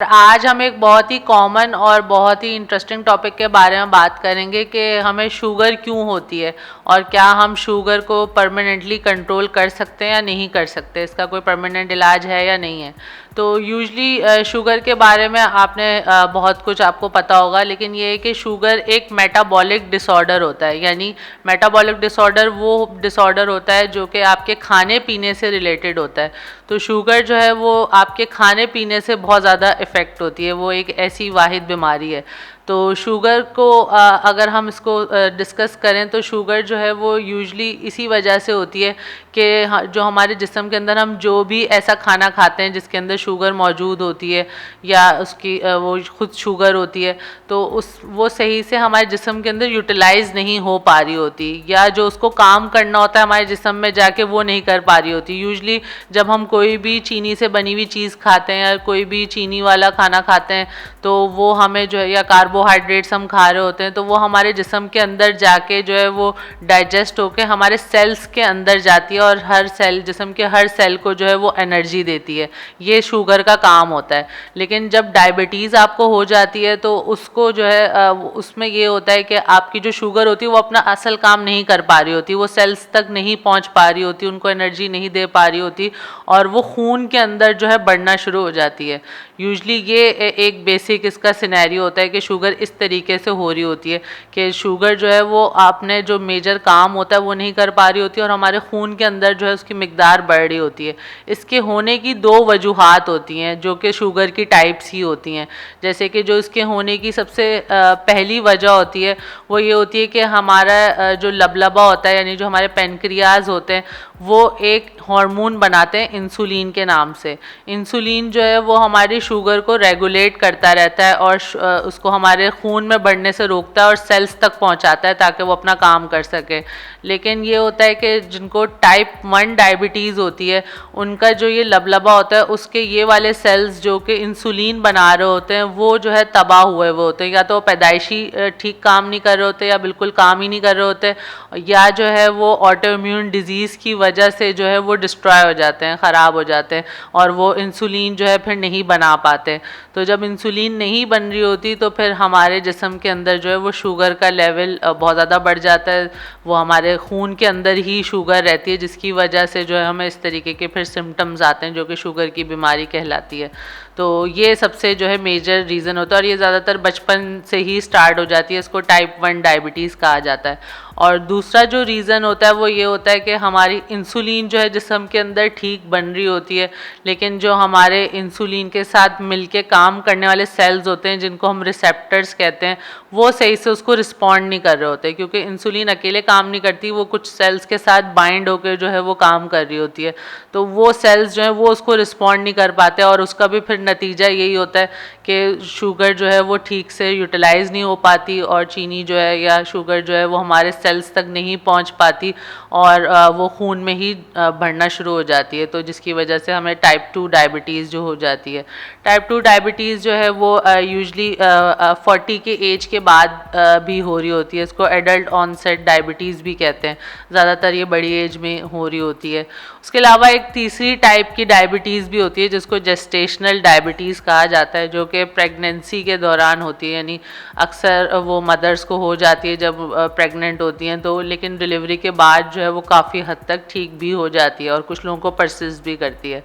आज हम एक बहुत ही कॉमन और बहुत ही इंटरेस्टिंग टॉपिक के बारे में बात करेंगे कि हमें शुगर क्यों होती है और क्या हम शुगर को परमानेंटली कंट्रोल कर सकते हैं या नहीं कर सकते, इसका कोई परमानेंट इलाज है या नहीं है। तो यूजली शुगर के बारे में आपने बहुत कुछ आपको पता होगा, लेकिन ये है कि शुगर एक मेटाबॉलिक डिसऑर्डर होता है। यानी मेटाबॉलिक डिसऑर्डर वो डिसऑर्डर होता है जो कि आपके खाने पीने से रिलेटेड होता है। तो शुगर जो है वो आपके खाने पीने से बहुत ज़्यादा इफ़ेक्ट होती है, वो एक ऐसी वाहिद बीमारी है। तो शुगर को अगर हम इसको डिस्कस करें तो शुगर जो है वो यूजली इसी वजह से होती है कि जो हमारे जिस्म के अंदर हम जो भी ऐसा खाना खाते हैं जिसके अंदर शुगर मौजूद होती है या उसकी वो खुद शुगर होती है, तो वो सही से हमारे जिस्म के अंदर यूटिलाइज नहीं हो पा रही होती, या जो उसको काम करना होता है हमारे जिस्म में जाके वो नहीं कर पा रही होती। यूजली जब हम कोई भी चीनी से बनी हुई चीज़ खाते हैं या कोई भी चीनी वाला खाना खाते हैं तो वो हमें जो है, या कार्बोहाइड्रेट्स हम खा रहे होते हैं तो वो हमारे जिस्म के अंदर जाके जो है वो डाइजेस्ट होके हमारे सेल्स के अंदर जाती है और हर सेल, जिस्म के हर सेल को जो है वो एनर्जी देती है। ये शुगर का काम होता है। लेकिन जब डायबिटीज़ आपको हो जाती है तो उसको जो है उसमें ये होता है कि आपकी जो शुगर होती है वो अपना असल काम नहीं कर पा रही होती, वो सेल्स तक नहीं पहुंच पा रही होती, उनको एनर्जी नहीं दे पा रही होती और वो खून के अंदर जो है बढ़ना शुरू हो जाती है। यूजली ये एक बेसिक इसका सिनेरियो होता है कि शुगर इस तरीके से हो रही होती है कि शुगर जो है वो आपने जो मेजर काम होता है वो नहीं कर पा रही होती और हमारे खून के अंदर जो है उसकी मिकदार बढ़ रही होती है। इसके होने की दो वजूहात होती हैं जो कि शुगर की टाइप्स ही होती हैं। जैसे कि जो इसके होने की सबसे पहली वजह होती है वो ये होती है कि हमारा जो लबलबा होता है, यानी जो हमारे पेनक्रियाज होते हैं, वो एक हार्मोन बनाते हैं इंसुलिन के नाम से। इंसुलिन जो है वो हमारी शुगर को रेगुलेट करता रहता है और उसको हमारे खून में बढ़ने से रोकता है और सेल्स तक पहुंचाता है ताकि वो अपना काम कर सके। लेकिन ये होता है कि जिनको टाइप 1 डायबिटीज़ होती है उनका जो ये लबलबा होता है उसके ये वाले सेल्स जो कि इंसुलिन बना रहे होते हैं वो जो है तबाह हुए हुए होते हैं, या तो पैदाइशी ठीक काम नहीं कर रहे होते या बिल्कुल काम ही नहीं कर रहे होते, या जो है वो ऑटो इम्यून डिजीज़ की वजह से जो है वो डिस्ट्रॉय हो जाते हैं, ख़राब हो जाते हैं और वो इंसुलिन जो है फिर नहीं बना पाते। तो जब इंसुलिन नहीं बन रही होती तो फिर हमारे जिस्म के अंदर जो है वो शुगर का लेवल बहुत ज़्यादा बढ़ जाता है, वो हमारे खून के अंदर ही शुगर रहती है जिसकी वजह से जो है हमें इस तरीके के फिर सिम्टम्स आते हैं जो कि शुगर की बीमारी कहलाती है। तो ये सबसे जो है मेजर रीज़न होता है और ये ज़्यादातर बचपन से ही स्टार्ट हो जाती है, इसको टाइप 1 डायबिटीज़ कहा जाता है। और दूसरा जो रीज़न होता है वो ये होता है कि हमारी इंसुलिन जो है जिस्म के अंदर ठीक बन रही होती है, लेकिन जो हमारे इंसुलिन के साथ मिलके काम करने वाले सेल्स होते हैं जिनको हम रिसेप्टर्स कहते हैं, वो सही से उसको रिस्पॉन्ड नहीं कर रहे होते, क्योंकि इंसुलिन अकेले काम नहीं करती, वो कुछ सेल्स के साथ बाइंड होकर जो है वो काम कर रही होती है। तो वो सेल्स जो है वो उसको रिस्पॉन्ड नहीं कर पाते और उसका भी फिर नतीजा यही होता है कि शुगर जो है वो ठीक से यूटिलाइज़ नहीं हो पाती और चीनी जो है या शुगर जो है वो हमारे सेल्स तक नहीं पहुंच पाती और वो खून में ही बढ़ना शुरू हो जाती है, तो जिसकी वजह से हमें टाइप 2 डायबिटीज़ जो हो जाती है। टाइप 2 डायबिटीज़ जो है वो यूजली 40 के एज के बाद भी हो रही होती है, इसको एडल्ट ऑनसेट डायबिटीज़ भी कहते हैं, ज़्यादातर ये बड़ी एज में हो रही होती है। उसके अलावा एक तीसरी टाइप की डायबिटीज़ भी होती है जिसको जेस्टेशनल डायबिटीज़ कहा जाता है, जो कि प्रेगनेंसी के दौरान होती है, यानी अक्सर वो मदर्स को हो जाती है जब प्रेग्नेंट होती हैं तो, लेकिन डिलीवरी के बाद जो है वो काफ़ी हद तक ठीक भी हो जाती है और कुछ लोगों को परसिस्ट भी करती है।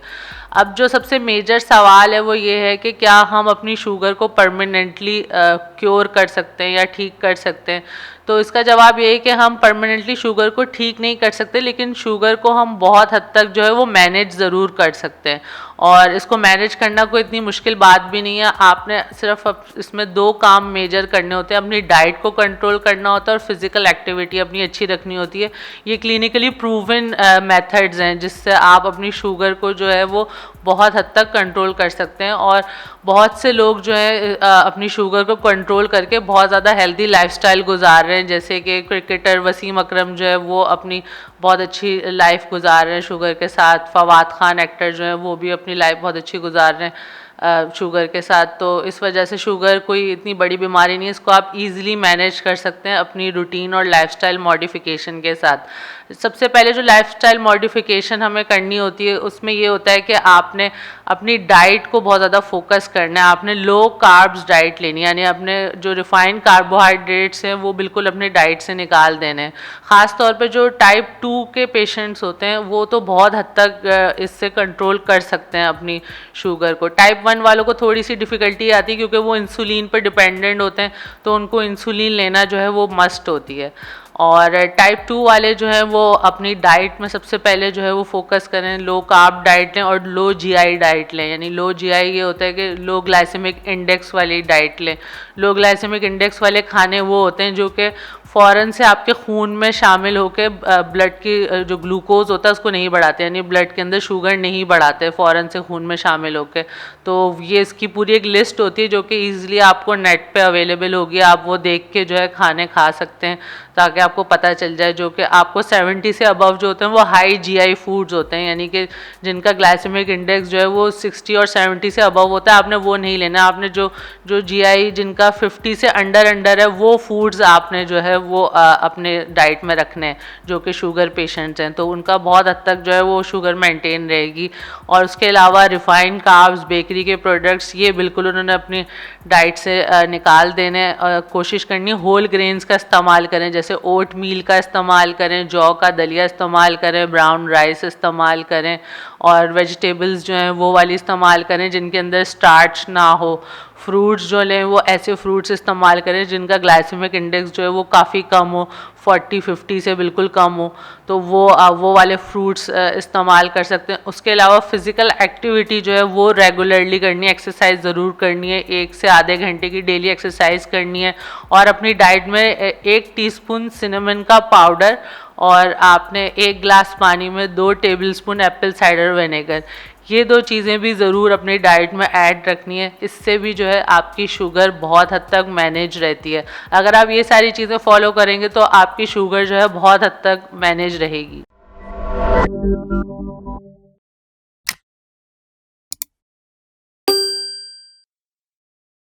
अब जो सबसे मेजर सवाल है वो ये है कि क्या हम अपनी शुगर को परमानेंटली क्योर कर सकते हैं या ठीक कर सकते हैं। तो इसका जवाब ये है कि हम परमानेंटली शुगर को ठीक नहीं कर सकते, लेकिन शुगर को हम बहुत हद तक जो है वो मैनेज ज़रूर कर सकते हैं और इसको मैनेज करना कोई इतनी मुश्किल बात भी नहीं है। आपने सिर्फ इसमें 2 काम मेजर करने होते हैं, अपनी डाइट को कंट्रोल करना होता है और फिज़िकल एक्टिविटी अपनी अच्छी रखनी होती है। ये क्लिनिकली प्रूवन मेथड्स हैं जिससे आप अपनी शुगर को जो है वो बहुत हद तक कंट्रोल कर सकते हैं और बहुत से लोग जो है अपनी शुगर को कंट्रोल करके बहुत ज़्यादा हेल्दी लाइफस्टाइल गुजार रहे हैं। जैसे कि क्रिकेटर वसीम अकरम जो है वो अपनी बहुत अच्छी लाइफ गुजार रहे हैं शुगर के साथ, फवाद खान एक्टर जो है वो भी अपनी लाइफ बहुत अच्छी गुजार रहे हैं शुगर के साथ। तो इस वजह से शुगर कोई इतनी बड़ी बीमारी नहीं है, इसको आप इजीली मैनेज कर सकते हैं अपनी रूटीन और लाइफस्टाइल मॉडिफिकेशन के साथ। सबसे पहले जो लाइफस्टाइल मॉडिफिकेशन हमें करनी होती है उसमें ये होता है कि आपने अपनी डाइट को बहुत ज़्यादा फोकस करना है। आपने लो कार्ब्स डाइट लेनी है, यानी अपने जो रिफाइंड कार्बोहाइड्रेट्स हैं वो बिल्कुल अपनी डाइट से निकाल देने हैं। ख़ास तौर पे जो टाइप 2 के पेशेंट्स होते हैं वो तो बहुत हद तक इससे कंट्रोल कर सकते हैं अपनी शुगर को। टाइप 1 वालों को थोड़ी सी डिफ़िकल्टी आती है क्योंकि वो इंसुलिन पर डिपेंडेंट होते हैं, तो उनको इंसुलिन लेना जो है वो मस्ट होती है। और टाइप 2 वाले जो हैं वो अपनी डाइट में सबसे पहले जो है वो फोकस करें, लो कार्ब डाइट लें और लो जीआई डाइट लें। यानी लो जीआई ये होता है कि लो ग्लाइसेमिक इंडेक्स वाली डाइट लें। लो ग्लाइसेमिक इंडेक्स वाले खाने वो होते हैं जो कि फ़ौरन से आपके खून में शामिल होकर ब्लड की जो ग्लूकोज होता है उसको नहीं बढ़ाते, यानी ब्लड के अंदर शुगर नहीं बढ़ाते फ़ौरन से खून में शामिल होकर। तो ये इसकी पूरी एक लिस्ट होती है जो कि ईज़िली आपको नेट पे अवेलेबल होगी, आप वो देख के जो है खाने खा सकते हैं ताकि आपको पता चल जाए। जो कि आपको 70 से अबव जो होते हैं वो हाई जीआई फूड्स होते हैं, यानी कि जिनका ग्लाइसेमिक इंडेक्स जो है वो 60 और 70 से अबव होता है, आपने वो नहीं लेना। आपने जो जीआई जिनका 50 से अंडर है वो फूड्स आपने जो है वो अपने डाइट में रखने हैं जो कि शुगर पेशेंट्स हैं, तो उनका बहुत हद तक जो है वो शुगर मेंटेन रहेगी। और उसके अलावा रिफाइंड कार्ब्स, बेकरी के प्रोडक्ट्स, ये बिल्कुल उन्होंने अपनी डाइट से निकाल देने। कोशिश करनी होल ग्रेन्स का इस्तेमाल करें, जैसे ओट मील का इस्तेमाल करें, जौ का दलिया इस्तेमाल करें, ब्राउन राइस इस्तेमाल करें और वेजिटेबल्स जो हैं वो वाली इस्तेमाल करें जिनके अंदर स्टार्च ना हो। फ्रूट्स जो लें वो ऐसे फ्रूट्स इस्तेमाल करें जिनका ग्लाइसेमिक इंडेक्स जो है वो काफ़ी कम हो, 40-50 से बिल्कुल कम हो, तो वो वाले फ्रूट्स इस्तेमाल कर सकते हैं। उसके अलावा फ़िज़िकल एक्टिविटी जो है वो रेगुलरली करनी है, एक्सरसाइज ज़रूर करनी है, 1 से आधे घंटे की डेली एक्सरसाइज करनी है। और अपनी डाइट में 1 टीस्पून सिनेमन का पाउडर और आपने 1 गिलास पानी में 2 टेबलस्पून एप्पल साइडर विनेगर, ये 2 चीज़ें भी ज़रूर अपनी डाइट में ऐड रखनी है। इससे भी जो है आपकी शुगर बहुत हद तक मैनेज रहती है। अगर आप ये सारी चीज़ें फॉलो करेंगे तो आपकी शुगर जो है बहुत हद तक मैनेज रहेगी।